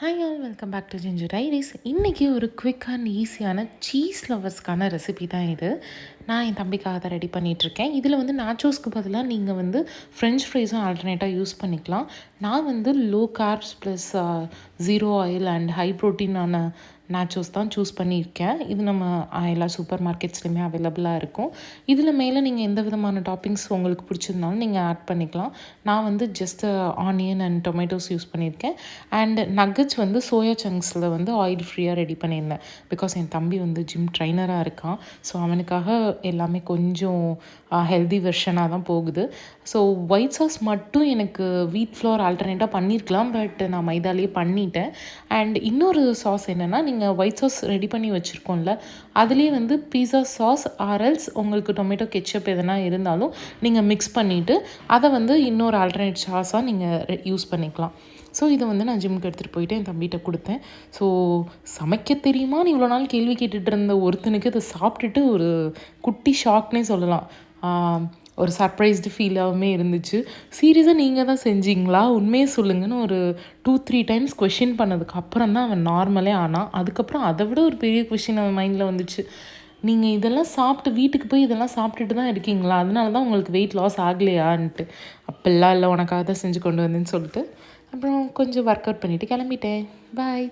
Hi all welcome back to Ginger Diaries. இன்றைக்கி ஒரு quick and ஈஸியான சீஸ் லவர்ஸ்க்கான ரெசிபி தான் இது. நான் என் தம்பிக்காக தான் ரெடி பண்ணிகிட்ருக்கேன். இதில் வந்து நாச்சோஸ்க்கு பதிலாக நீங்கள் வந்து ஃப்ரெஞ்ச் ஃப்ரைஸும் ஆல்டர்னேட்டாக யூஸ் பண்ணிக்கலாம். நான் வந்து low carbs plus zero oil and high ப்ரோட்டீனான நாச்சோஸ் தான் சூஸ் பண்ணியிருக்கேன். இது நம்ம எல்லா சூப்பர் மார்க்கெட்ஸ்லையுமே அவைலபிளாக இருக்கும். இதில் மேலே நீங்கள் எந்த விதமான டாப்பிங்ஸ் உங்களுக்கு பிடிச்சிருந்தாலும் நீங்கள் ஆட் பண்ணிக்கலாம். நான் வந்து just onion and tomatoes use பண்ணியிருக்கேன். அண்ட் நக்கட்ஸ் வந்து சோயா சங்க்ஸில் வந்து ஆயில் ஃப்ரீயாக ரெடி பண்ணியிருந்தேன். பிகாஸ் என் தம்பி வந்து ஜிம் ட்ரைனராக இருக்கான். ஸோ அவனுக்காக எல்லாமே கொஞ்சம் ஹெல்தி வெர்ஷனாக தான் போகுது. ஸோ ஒயிட் சாஸ் மட்டும் எனக்கு வீட் ஃப்ளோர் ஆல்டர்னேட்டாக பண்ணியிருக்கலாம். பட் நான் மைதாலேயே பண்ணிட்டேன். அண்ட் இன்னொரு சாஸ் என்னென்னா, நீங்கள் ஒயிட் சாஸ் ரெடி பண்ணி வச்சுருக்கோம்ல, அதுலேயே வந்து பீஸா சாஸ் ஆர்எல்ஸ் உங்களுக்கு டொமேட்டோ கெச்சப் எதனா இருந்தாலும் நீங்கள் மிக்ஸ் பண்ணிவிட்டு அதை வந்து இன்னொரு ஆல்டர்னேட் சாஸாக நீங்கள் யூஸ் பண்ணிக்கலாம். ஸோ இதை வந்து நான் ஜிம்முக்கு எடுத்துகிட்டு போயிட்டு என் தம்பிகிட்ட கொடுத்தேன். ஸோ சமைக்க தெரியுமான்னு இவ்வளோ நாள் கேள்வி கேட்டுட்டு இருந்த ஒருத்தனுக்கு இதை சாப்பிட்டுட்டு ஒரு குட்டி ஷாக்னே சொல்லலாம். ஒரு சர்ப்ரைஸ்டு ஃபீலாகவுமே இருந்துச்சு. சீரியஸாக நீங்கள் தான் செஞ்சீங்களா, உண்மையை சொல்லுங்கன்னு ஒரு 2-3 டைம்ஸ் கொஷின் பண்ணதுக்கு அப்புறம் தான் அவன் நார்மலே ஆனான். அதுக்கப்புறம் அதை விட ஒரு பெரிய கொஷின் அவன் மைண்டில் வந்துச்சு. நீங்கள் இதெல்லாம் சாப்பிட்டு வீட்டுக்கு போய் இதெல்லாம் சாப்பிட்டுட்டு தான் இருக்கீங்களா, அதனால தான் உங்களுக்கு வெயிட் லாஸ் ஆகலையான்ட்டு. அப்போல்லாம் இல்லை, உனக்காக தான் செஞ்சு கொண்டு வந்தேன்னு சொல்லிட்டு அப்புறம் கொஞ்சம் ஒர்க் அவுட் பண்ணிவிட்டு கிளம்பிட்டேன். பாய்.